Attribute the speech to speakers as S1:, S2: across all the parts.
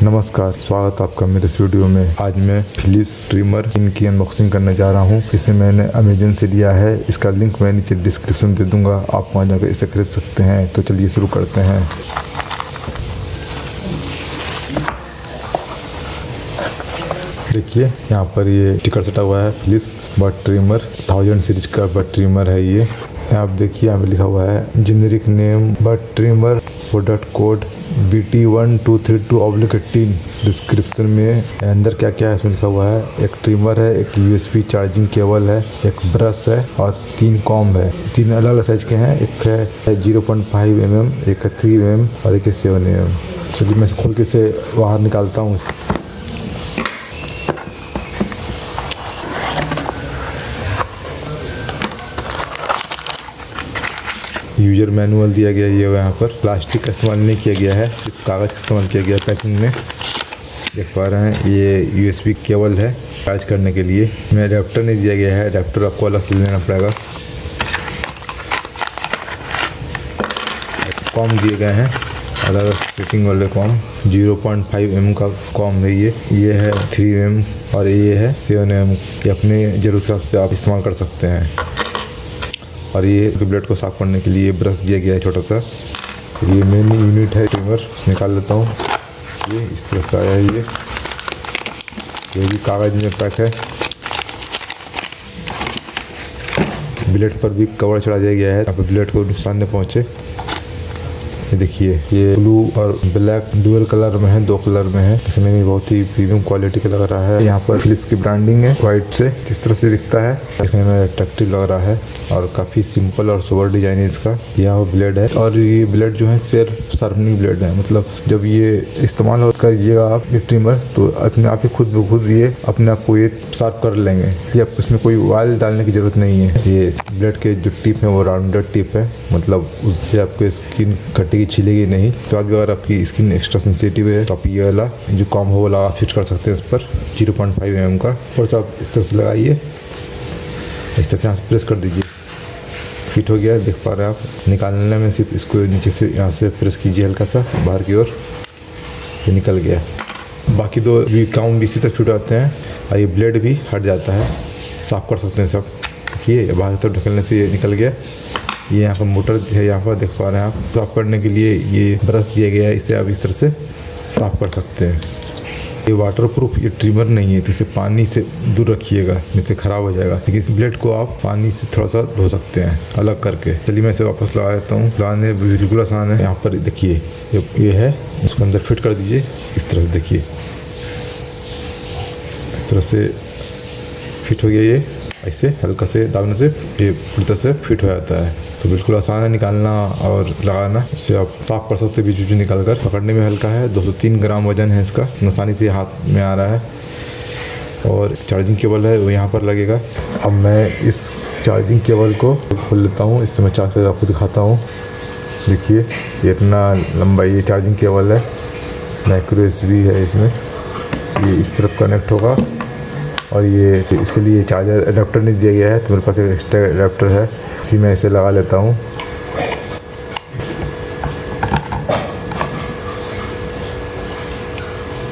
S1: नमस्कार, स्वागत आपका मेरे इस वीडियो में। आज मैं फिलिप्स ट्रिमर इनकी अनबॉक्सिंग करने जा रहा हूँ। इसे मैंने अमेजन से लिया है। इसका लिंक मैं नीचे डिस्क्रिप्शन दे दूंगा, आप वहाँ जाकर इसे खरीद सकते हैं। तो चलिए शुरू करते हैं। देखिए यहाँ पर ये स्टिकर सटा हुआ है, फिलिप्स बर्ड ट्रिमर 1000 सीरीज का बर्ड ट्रिमर है ये। आप देखिए यहाँ पे लिखा हुआ है generic name bird trimmer, product code BT1232/18। Description में अंदर क्या क्या है इसमें लिखा हुआ है। एक ट्रिमर है, एक USB चार्जिंग केबल है, एक ब्रश है और 3 कॉम्ब है। 3 अलग अलग साइज के हैं। एक है 0.5 mm, एक है 3 mm और एक है 7 mm। चलिए मैं खोल के इसे बाहर निकालता हूँ। यूजर मैनुअल दिया गया ये यहाँ पर। प्लास्टिक का इस्तेमाल नहीं किया गया है, सिर्फ कागज़ का इस्तेमाल किया गया है पैकिंग में। देख पा रहे हैं ये USB केबल है चार्ज करने के लिए। में अडेप्टर नहीं दिया गया है, अडेप्टर आपको अलग से लेना पड़ेगा। कॉम दिए गए हैं अलग अलग फिटिंग वाले कॉम। 0.5 mm का कॉम है ये है 3 mm और ये है 7 mm। ये अपने ज़रूरत के हिसाब से आप इस्तेमाल कर सकते हैं। और ये ब्लेड को साफ करने के लिए ब्रश दिया गया है छोटा सा। ये मेन यूनिट है ट्रिमर, निकाल लेता हूँ। ये इस तरह से आया है। ये भी कागज़ में पैक है। ब्लेड पर भी कवर चढ़ा दिया गया है ताकि ब्लेड को नुकसान न पहुँचे। ये देखिए ये ब्लू और ब्लैक डुअल कलर में है, 2 कलर में है। दिखने में बहुत ही प्रीमियम क्वालिटी का लग रहा है। यहाँ पर फिलिप्स की ब्रांडिंग है वाइट से, किस तरह से दिखता है, दिखने में अट्रैक्टिव लग रहा है और काफ़ी सिंपल और सोबर डिजाइन है इसका। यहाँ ब्लेड है और ये ब्लेड जो है सेल्फ शार्पनिंग ब्लेड है। मतलब जब ये इस्तेमाल करिएगा आप ये ट्रिमर तो अपने आप ही खुद ब खुद ये अपने आप को ये शार्प कर लेंगे। ये आप इसमें कोई ऑयल डालने की ज़रूरत नहीं है। ये ब्लेड के जो टिप है वो राउंडेड टिप है, मतलब उससे आपको स्किन कटी छिलेगी नहीं। तो आज भी अगर आपकी स्किन एक्स्ट्रा सेंसिटिव है तो आप ये वाला जो कॉम हो वाला आप फिट कर सकते हैं इस पर। 0.5 mm का और सब इस तरह से लगाइए, इस तरह से यहाँ से प्रेस कर दीजिए, फिट हो गया। देख पा रहे हैं आप। निकालने में सिर्फ इसको नीचे से यहाँ से प्रेस कीजिए हल्का सा बाहर की ओर, ये निकल गया। बाकी 2 भी कॉम BC तक फिट आते हैं और ये ब्लेड भी हट जाता है, साफ कर सकते हैं सब। देखिए बाहर तक ढकेलने से ये निकल गया। ये यहाँ पर मोटर है, यहाँ पर देख पा रहे हैं आप। साफ़ करने के लिए ये ब्रश दिया गया है, इसे आप इस तरह से साफ़ कर सकते हैं। ये वाटरप्रूफ ये ट्रिमर नहीं है तो इसे पानी से दूर रखिएगा, नहीं तो ख़राब हो जाएगा। लेकिन इस ब्लेड को आप पानी से थोड़ा सा धो सकते हैं अलग करके। चलिए मैं इसे वापस लगा देता हूँ। लगाने बिल्कुल आसान है। यहाँ पर देखिए ये है, उसको अंदर फिट कर दीजिए इस तरह से। देखिए इस तरह से फिट हो गया। ये ऐसे हल्का से दाबने से ये पूरी तरह से फिट हो जाता है। तो बिल्कुल आसान है निकालना और लगाना। इसे आप साफ कर सकते हैं बीच बीच निकाल कर। पकड़ने में हल्का है, 203 ग्राम वजन है इसका, आसानी से हाथ में आ रहा है। और चार्जिंग केबल है वो यहाँ पर लगेगा। अब मैं इस चार्जिंग केबल को खोल लेता हूँ, इससे मैं चार्ज कर आपको दिखाता हूँ। देखिए ये इतना लंबा ये चार्जिंग केबल है, माइक्रो USB है इसमें। ये इस तरफ कनेक्ट होगा और ये इसके लिए चार्जर अडेप्टर नहीं दिया गया है तो मेरे पास एक एक्स्ट्रा अडेप्टर है, इसी में इसे लगा लेता हूँ।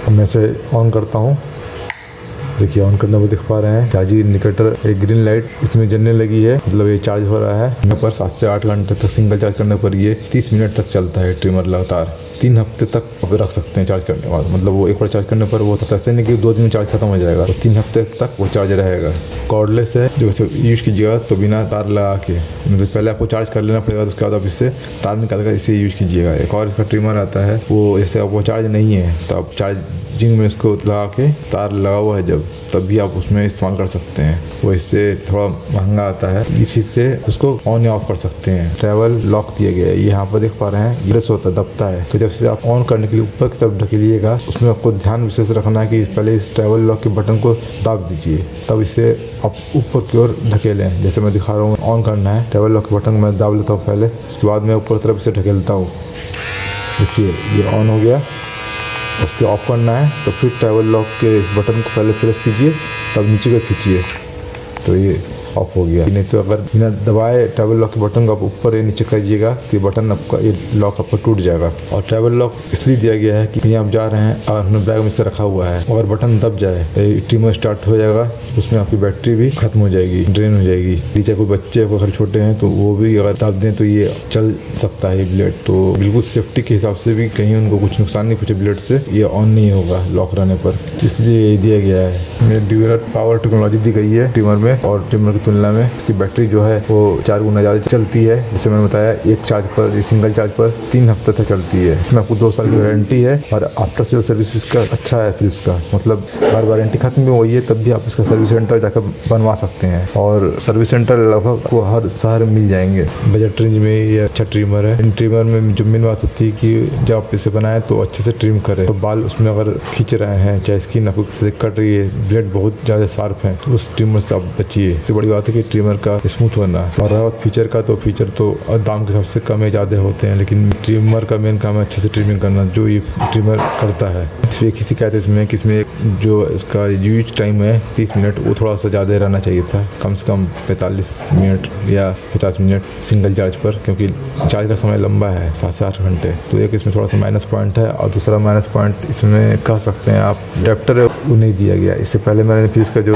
S1: अब मैं इसे ऑन करता हूँ। देखिए ऑन करने में दिख पा रहे हैं चार्जिंग इंडिकेटर, एक ग्रीन लाइट इसमें जलने लगी है, मतलब ये चार्ज हो रहा है। यहाँ पर 7 से 8 घंटे तक सिंगल चार्ज करने पर ये 30 मिनट तक चलता है ट्रिमर लगातार। 3 हफ्ते तक रख सकते हैं चार्ज करने के बाद। मतलब वो एक बार चार्ज करने पर वो होता है ऐसे नहीं कि 2 दिन में चार्ज खत्म हो जाएगा, तो 3 हफ्ते तक वो चार्ज रहेगा। कॉर्डलेस है, जो इसे यूज़ कीजिएगा तो बिना तार लगा के, मतलब पहले आपको चार्ज कर लेना पड़ेगा, उसके बाद आप इससे तार निकाल कर इसे यूज़ कीजिएगा। एक और इसका ट्रिमर आता है वो जैसे आपको चार्ज नहीं है तो आप चार्जिंग में इसको लगा के, तार लगा हुआ है जब, तब भी आप उसमें इस्तेमाल कर सकते हैं। वो इससे थोड़ा महंगा आता है, इसी से उसको ऑन या ऑफ कर सकते हैं। ट्रैवल लॉक दिया गया है, ये यहाँ पर देख पा रहे हैं ब्रश होता है, दबता है। तो जब से आप ऑन करने के लिए ऊपर की तरफ ढकेलिएगा, उसमें आपको ध्यान विशेष रखना है कि पहले इस ट्रैवल लॉक के बटन को दाब दीजिए, तब इसे आप ऊपर की ओर ढकेलें। जैसे मैं दिखा रहा हूँ, ऑन करना है ट्रैवल लॉक के बटन मैं दाब लेता हूँ पहले, उसके बाद मैं ऊपर तरफ इसे ढकेलता हूँ। देखिए ये ऑन हो गया। उसके ऑफ करना है तो फिर ट्रैवल लॉक के इस बटन को पहले प्रेस कीजिए, तब नीचे को खींचिए तो ये ऑफ हो गया। नहीं तो अगर बिना दबाए ट्रैवल लॉक के बटन को आप ऊपर या नीचे करिएगा तो ये बटन आपका, ये लॉक आपका टूट जाएगा। और ट्रैवल लॉक इसलिए दिया गया है कि कहीं आप जा रहे हैं और अपने बैग में से रखा हुआ है, अगर बटन दब जाए तो ट्रिमर स्टार्ट हो जाएगा, उसमें आपकी बैटरी भी खत्म हो जाएगी, ड्रेन हो जाएगी। नीचे कोई बच्चे को घर छोटे हैं तो वो भी अगर दाब दें तो ये चल सकता है ये ब्लेड। तो बिल्कुल सेफ्टी के हिसाब से भी कहीं उनको कुछ नुकसान नहीं पहुंचे ब्लेड से, ये ऑन नहीं होगा लॉक रहने पर, इसलिए ये दिया गया है। मेरे ड्यूरल पावर टेक्नोलॉजी दी गई है ट्रिमर में, और ट्रिमर की तुलना में इसकी बैटरी जो है वो 4 गुना ज़्यादा चलती है। जैसे मैंने बताया, एक चार्ज पर, सिंगल चार्ज पर 3 हफ्ते तक चलती है। इसमें आपको 2 साल की वारंटी है और आफ्टर सेल सर्विस इसका अच्छा है। फिर उसका मतलब अगर वारंटी खत्म भी हुई है तब भी आप इसका सर्विस सेंटर जाकर बनवा सकते हैं, और सर्विस सेंटर लगभग आपको हर शहर में मिल जाएंगे। बजट रेंज में ये अच्छा ट्रिमर है। इन ट्रिमर में जो मेन बात होती है कि जब आप इसे बनाए तो अच्छे से ट्रिम करें। तो बाल उसमें अगर खींच रहे हैं, चाहे स्किन आपको कट रही है, ब्लेड बहुत ज़्यादा शार्प है, तो उस ट्रिमर से आप बचिए। सबसे बड़ी बात है कि ट्रिमर का स्मूथ होना। और रहा फीचर का, तो फीचर तो दाम के हिसाब से कम या ज़्यादा होते हैं, लेकिन ट्रिमर का मेन काम है अच्छे से ट्रिमिंग करना, जो ये ट्रिमर करता है। इसमें एक ही शिकायत है इसमें कि इसमें जो इसका यूज टाइम है 30 मिनट, वो थोड़ा सा ज़्यादा रहना चाहिए था, कम से कम 45 मिनट या 50 मिनट सिंगल चार्ज पर, क्योंकि चार्ज का समय लंबा है 7 से 8 घंटे। तो एक इसमें थोड़ा सा माइनस पॉइंट है। और दूसरा माइनस पॉइंट इसमें कह सकते हैं आप, अडेप्टर वो नहीं दिया गया। इससे पहले मैंने फिर इसका जो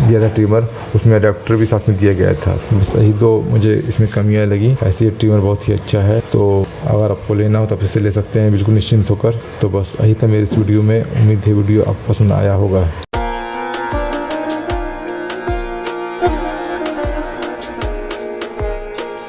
S1: दिया था ट्रिमर, उसमें अडेप्टर भी साथ में दिया गया था। बस यही 2 मुझे इसमें कमियाँ लगी। ऐसे ये ट्रिमर बहुत ही अच्छा है, तो अगर आपको लेना हो तो आप इसे ले सकते हैं बिल्कुल निश्चिंत होकर। तो बस यही था मेरे इस वीडियो में। उम्मीद है वीडियो आपको पसंद आया होगा।